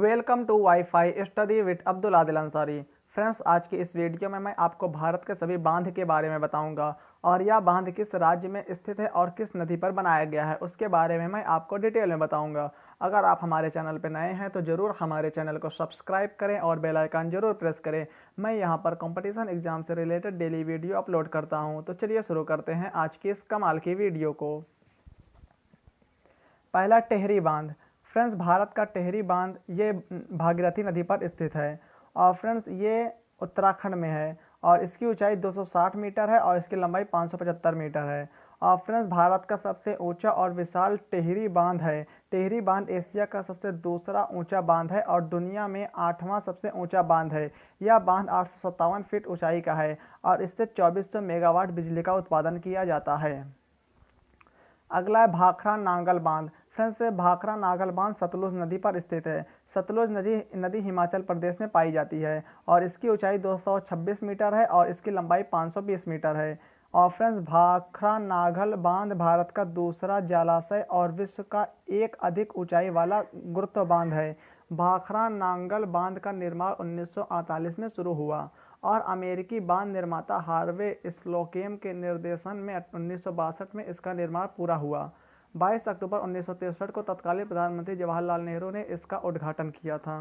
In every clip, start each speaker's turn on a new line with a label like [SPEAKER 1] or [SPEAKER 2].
[SPEAKER 1] Welcome to WiFi study with Abdul Adil Ansari. Friends, आज की इस वीडियो में मैं आपको भारत के सभी बांध के बारे में बताऊंगा और यह बांध किस राज्य में स्थित है और किस नदी पर बनाया गया है उसके बारे में मैं आपको डिटेल में बताऊंगा। अगर आप हमारे चैनल पर नए हैं तो ज़रूर हमारे चैनल को सब्सक्राइब करें और बेल आइकन जरूर प्रेस करें। मैं यहां पर कंपटीशन एग्जाम से रिलेटेड डेली वीडियो अपलोड करता हूं। तो चलिए शुरू करते हैं आज की इस कमाल की वीडियो को। पहला, टिहरी बांध। फ्रेंड्स, भारत का टिहरी बांध ये भागीरथी नदी पर स्थित है और फ्रेंड्स ये उत्तराखंड में है और इसकी ऊंचाई 260 मीटर है और इसकी लंबाई 575 मीटर है। और फ्रेंड्स, भारत का सबसे ऊंचा और विशाल टिहरी बांध है। टिहरी बांध एशिया का सबसे दूसरा ऊंचा बांध है और दुनिया में 8वां सबसे ऊंचा बांध है। यह बांध 857 फीट ऊंचाई का है और इससे 2400 मेगावाट बिजली का उत्पादन किया जाता है। अगला है भाखड़ा नांगल बांध। फ्रेंड्स, भाखड़ा नांगल बांध सतलुज नदी पर स्थित है। सतलुज नदी हिमाचल प्रदेश में पाई जाती है और इसकी ऊंचाई 226 मीटर है और इसकी लंबाई 520 मीटर है। और फ्रेंड्स, भाखड़ा नांगल बांध भारत का दूसरा जलाशय और विश्व का एक अधिक ऊंचाई वाला गुरुत्व बांध है। भाखड़ा नांगल बांध का निर्माण 1948 में शुरू हुआ और अमेरिकी बांध निर्माता हार्वे स्लोकेम के निर्देशन में 1962 में इसका निर्माण पूरा हुआ। 22 अक्टूबर 1963 को तत्कालीन प्रधानमंत्री जवाहरलाल नेहरू ने इसका उद्घाटन किया था।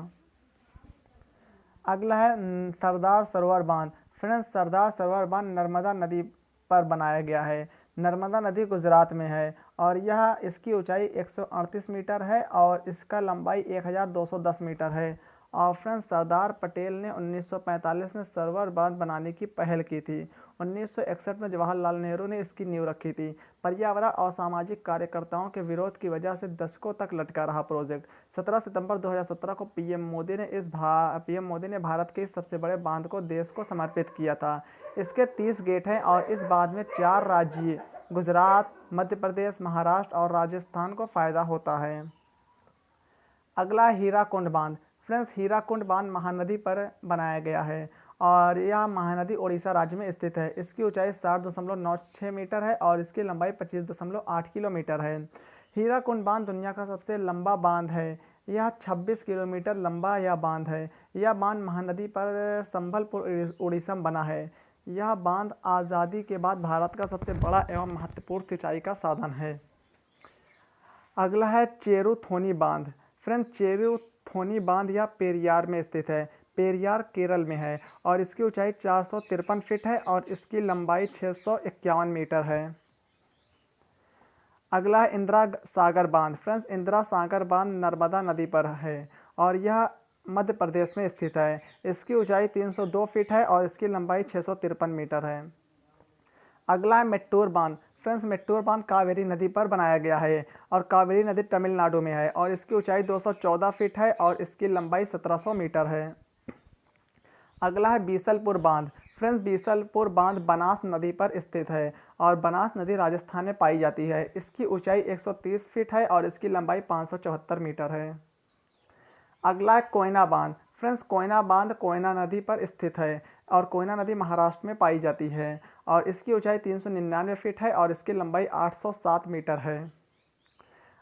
[SPEAKER 1] अगला है सरदार सरोवर बांध। फ्रेंड्स, सरदार सरोवर बांध नर्मदा नदी पर बनाया गया है। नर्मदा नदी गुजरात में है और यह इसकी ऊंचाई 138 मीटर है और इसका लंबाई 1210 मीटर है। और फ्रेंड्स, सरदार पटेल ने 1945 में सरोवर बांध बनाने की पहल की थी। 1961 में जवाहरलाल नेहरू ने इसकी नींव रखी थी। पर्यावरण और सामाजिक कार्यकर्ताओं के विरोध की वजह से दशकों तक लटका रहा प्रोजेक्ट। 17 सितंबर 2017 को पीएम मोदी ने भारत के इस सबसे बड़े बांध को देश को समर्पित किया था। इसके 30 गेट हैं और इस बांध में 4 राज्य गुजरात, मध्य प्रदेश, महाराष्ट्र और राजस्थान को फायदा होता है। अगला हीराकुंड बांध। फ्रेंड्स, हीराकुंड बांध महानदी पर बनाया गया है और यह महानदी ओडिशा राज्य में स्थित है। इसकी ऊंचाई 60.96 मीटर है और इसकी लंबाई 25.8 किलोमीटर है। हीराकुंड बांध दुनिया का सबसे लंबा बांध है। यह 26 किलोमीटर लंबा यह बांध है। यह बांध महानदी पर संबलपुर उड़ीसा में बना है। यह बांध आज़ादी के बाद भारत का सबसे बड़ा एवं महत्वपूर्ण सिंचाई का साधन है। अगला है चेरुथोनी बांध। फ्रेंड्स, चेरुथोनी बांध यह पेरियार में स्थित है। पेरियार केरल में है और इसकी ऊंचाई 453 फीट है और इसकी लंबाई 651 मीटर है। अगला है इंदिरा सागर बांध। फ्रेंड्स, इंदिरा सागर बांध नर्मदा नदी पर है और यह मध्य प्रदेश में स्थित है। इसकी ऊंचाई 302 फीट है और इसकी लंबाई 653 मीटर है। अगला है मेट्टूर बांध। फ्रेंड्स, मेट्टूर बांध कावेरी नदी पर बनाया गया है और कावेरी नदी तमिलनाडु में है और इसकी ऊंचाई 214 फीट है और इसकी लंबाई 1700 मीटर है। अगला है बीसलपुर बांध। फ्रेंड्स, बीसलपुर बांध बनास नदी पर स्थित है और बनास नदी राजस्थान में पाई जाती है। इसकी ऊंचाई 130 फीट है और इसकी लंबाई 574 मीटर है। अगला है कोयना बांध। फ्रेंड्स, कोयना बांध कोयना नदी पर स्थित है और कोयना नदी महाराष्ट्र में पाई जाती है और इसकी ऊंचाई 399 फीट है और इसकी लंबाई 807 मीटर है।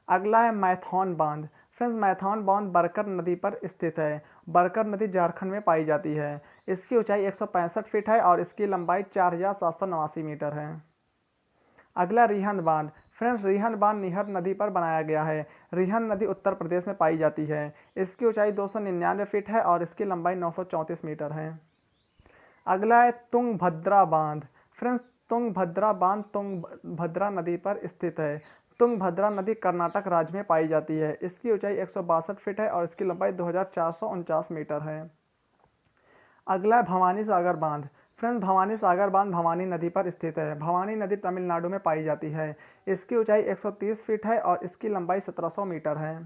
[SPEAKER 1] अगला है मैथौन बांध। फ्रेंड्स, मैथौन बांध बरकर नदी पर स्थित है। बरकर नदी झारखंड में पाई जाती है। इसकी ऊंचाई 165 फीट है और इसकी लंबाई 4789 मीटर है। अगला रिहंद बांध। फ्रेंड्स, रिहंद बांध निहर नदी पर बनाया गया है। रिहंद नदी उत्तर प्रदेश में पाई जाती है। इसकी ऊंचाई 299 फीट है और इसकी लंबाई 934 मीटर है। अगला है तुंगभद्रा बांध। फ्रेंड्स, तुंगभद्रा बांध तुंगभद्रा नदी पर स्थित है। तुंगभद्रा नदी कर्नाटक राज्य में पाई जाती है। इसकी ऊंचाई 162 फीट है और इसकी लंबाई 2449 मीटर है। अगला है भवानी सागर बांध। फ्रेंड्स, भवानी सागर बांध भवानी नदी पर स्थित है। भवानी नदी तमिलनाडु में पाई जाती है। इसकी ऊंचाई 130 फीट है और इसकी लंबाई 1700 मीटर है।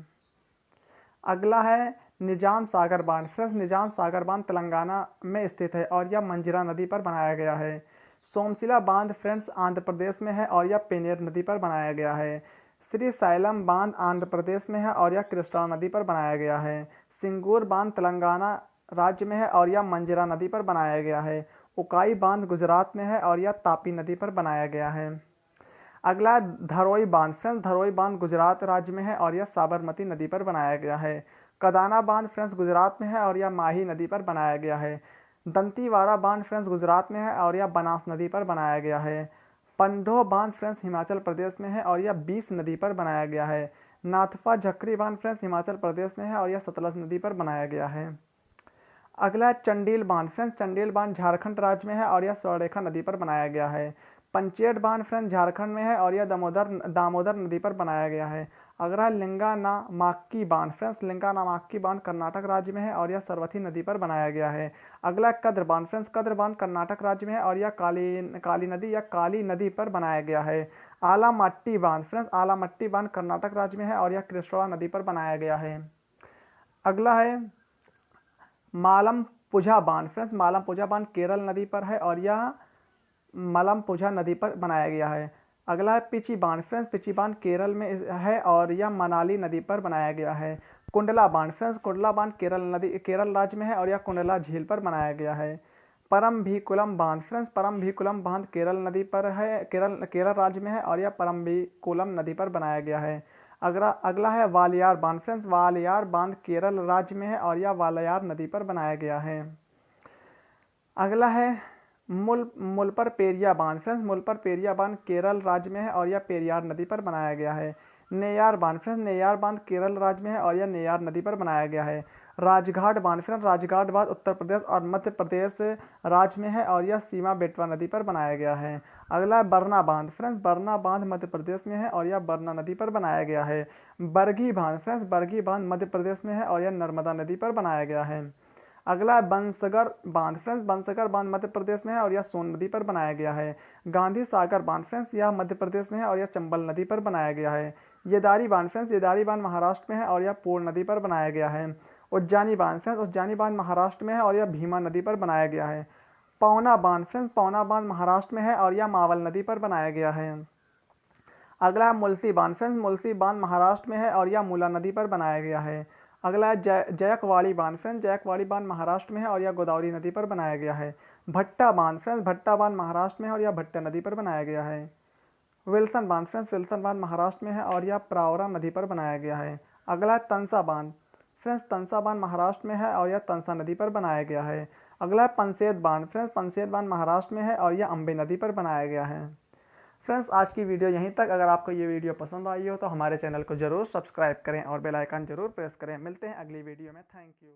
[SPEAKER 1] अगला है निजाम सागर बांध। फ्रेंड्स, निजाम सागर बांध तेलंगाना में स्थित है और यह मंजीरा नदी पर बनाया गया है। सोमशिला बांध फ्रेंड्स आंध्र प्रदेश में है और यह पेनेर नदी पर बनाया गया है। श्रीशैलम बांध आंध्र प्रदेश में है और यह कृष्णा नदी पर बनाया गया है। सिंगूर बांध तेलंगाना राज्य में है और यह मंजीरा नदी पर बनाया गया है। उकाई बांध गुजरात में है और यह तापी नदी पर बनाया गया है। अगला धरोई बांध। फ्रेंड्स, धरोई बांध गुजरात राज्य में है और यह साबरमती नदी पर बनाया गया है। कदाना बांध फ्रेंड्स गुजरात में है और यह माही नदी पर बनाया गया है। दंतीवाड़ा बांध फ्रेंड्स गुजरात में है और यह बनास नदी पर बनाया गया है। पंडोह बांध फ्रेंड्स हिमाचल प्रदेश में है और यह बीस नदी पर बनाया गया है। नाथपा झकरी बांध फ्रेंड्स हिमाचल प्रदेश में है और यह सतलज नदी पर बनाया गया है। अगला है चंडील बांध फ्रेंड्स, चंडील बांध झारखंड राज्य में है और यह स्वर्णरेखा नदी पर बनाया गया है। पंचेट बांध फ्रेंड्स झारखंड में है और यह दामोदर नदी पर बनाया गया है। अगला लिंगानामाक्की बांध फ्रेंड्स, लिंगानामाक्की बांध कर्नाटक राज्य में है और यह सरवथी नदी पर बनाया गया है। अगला कद्र बांध फ्रेंड्स, कद्र बांध कर्नाटक राज्य में है और यह काली नदी पर बनाया गया है। आलामट्टी बांध फ्रेंड्स, आलामट्टी बांध कर्नाटक राज्य में है और यह कृष्णा नदी पर बनाया गया है। अगला है मालमपुझा बांध फ्रेंड्स, मालमपुझा बांध केरल नदी पर है और यह मलमपुझा नदी पर बनाया गया है। अगला है पिची बांध फ्रेंड्स, पिची बांध केरल में है और यह मनाली नदी पर बनाया गया है। कुंडला बांध फ्रेंड्स, कुंडला बांध केरल राज्य में है और यह कुंडला झील पर बनाया गया है। परम्बिकुलम बांध फ्रेंड्स, परम्बिकुलम बांध केरल नदी पर है, केरल राज्य में है और यह परम्बिकुलम नदी पर बनाया गया है। अगला है वालियार बांध फ्रेंड्स, वालियार बांध केरल राज्य में है और यह वालियार नदी पर बनाया गया है। अगला है मुलपर पेरिया बांध फ्रेंड्स, मुलपर पेरिया बांध केरल राज्य में है और यह पेरियार नदी पर बनाया गया है। नेयार बांध फ्रेंड्स, नेयार बांध केरल राज्य में है और यह नेयार नदी पर बनाया गया है। राजघाट बांध फ्रेंड्स, राजघाट बांध उत्तर प्रदेश और मध्य प्रदेश राज्य में है और यह सीमा बेटवा नदी पर बनाया गया है। अगला है बरना बांध फ्रेंड्स, बरना बांध मध्य प्रदेश में है और यह बरना नदी पर बनाया गया है। बरगी बांध फ्रेंड्स, बरगी बांध मध्य प्रदेश में है और यह नर्मदा नदी पर बनाया गया है। अगला है बंसगर बांध फ्रेंड्स, बंसगर बांध मध्य प्रदेश में है और यह सोन नदी पर बनाया गया है। गांधी सागर बांध फ्रेंड्स, यह मध्य प्रदेश में है और यह चंबल नदी पर बनाया गया है। येदारी बांध फ्रेंड्स, येदारी बांध महाराष्ट्र में है और यह पोर नदी पर बनाया गया है। उज्जानी बांध फ्रेंड्स, उज्जानी बांध महाराष्ट्र में है और यह भीमा नदी पर बनाया गया है। पवना बांध फ्रेंड्स, पवना बांध महाराष्ट्र में है और यह मावल नदी पर बनाया गया है। अगला है मुलसी बांध फ्रेंड्स, मुलसी बांध महाराष्ट्र में है और यह मूला नदी पर बनाया गया है। अगला है जयकवाड़ी बांध फ्रेंड्स, जयकवाड़ी बांध महाराष्ट्र में है और यह गोदावरी नदी पर बनाया गया है। भट्टा बांध फ्रेंड्स, भट्टा बांध महाराष्ट्र में है और यह भट्टा नदी पर बनाया गया है। विल्सन बांध फ्रेंड्स, विल्सन बांध महाराष्ट्र में है और यह प्रावरा नदी पर बनाया गया है। अगला है तंसा बांध फ्रेंड्स, तंसा बांध महाराष्ट्र में है और यह तंसा नदी पर बनाया गया है। अगला है पंसेत बांध फ्रेंड्स, पंसेत बांध महाराष्ट्र में है और यह अम्बे नदी पर बनाया गया है। फ्रेंड्स आज की वीडियो यहीं तक। अगर आपको ये वीडियो पसंद आई हो तो हमारे चैनल को ज़रूर सब्सक्राइब करें और बेल आइकन ज़रूर प्रेस करें। मिलते हैं अगली वीडियो में। Thank you.